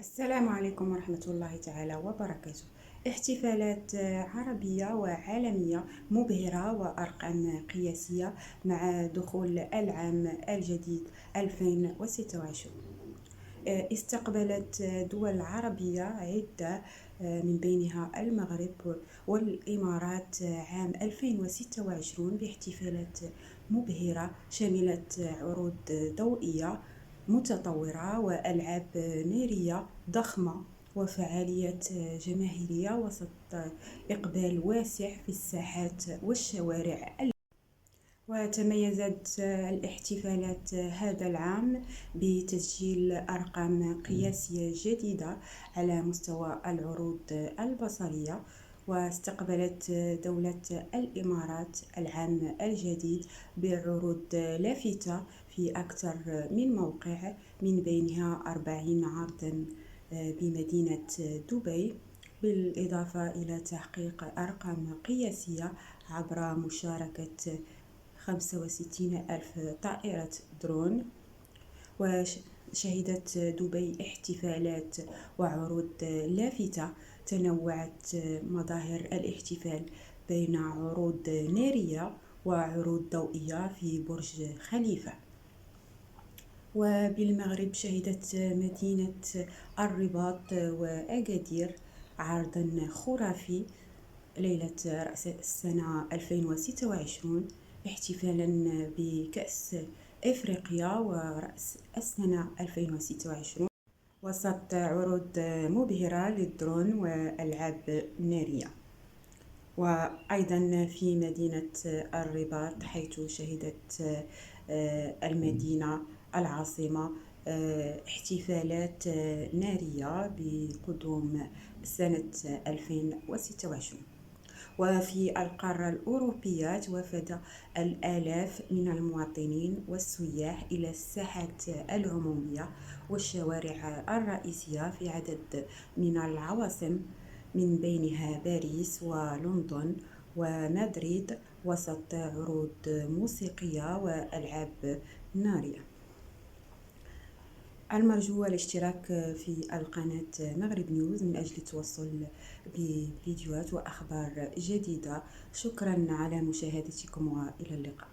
السلام عليكم ورحمة الله تعالى وبركاته. احتفالات عربية وعالمية مبهرة وأرقام قياسية مع دخول العام الجديد 2026. استقبلت دول عربية عدة، من بينها المغرب والإمارات، عام 2026 باحتفالات مبهرة شملت عروض ضوئية متطورة وألعاب نارية ضخمة وفعاليات جماهيرية وسط إقبال واسع في الساحات والشوارع. وتميزت الاحتفالات هذا العام بتسجيل أرقام قياسية جديدة على مستوى العروض البصرية. واستقبلت دولة الإمارات العام الجديد بعروض لافتة في أكثر من موقع، من بينها 40 عرضاً بمدينة دبي، بالإضافة إلى تحقيق أرقام قياسية عبر مشاركة 65 ألف طائرة درون. وشهدت دبي احتفالات وعروض لافتة تنوعت مظاهر الاحتفال بين عروض نارية وعروض ضوئية في برج خليفة. وبالمغرب شهدت مدينة الرباط وأكادير عرضا خرافي ليلة رأس السنة 2026، احتفالا بكأس إفريقيا ورأس السنة 2026 وسط عروض مبهرة للدرون وألعاب نارية. وأيضا في مدينة الرباط، حيث شهدت المدينة العاصمة احتفالات نارية بقدوم سنة 2026. وفي القارة الأوروبية توافد الآلاف من المواطنين والسياح إلى الساحات العمومية والشوارع الرئيسية في عدد من العواصم، من بينها باريس ولندن ومدريد، وسط عروض موسيقية وألعاب نارية. المرجو الاشتراك في القناة مغرب نيوز من أجل التوصل بفيديوهات وأخبار جديدة. شكرا على مشاهدتكم وإلى اللقاء.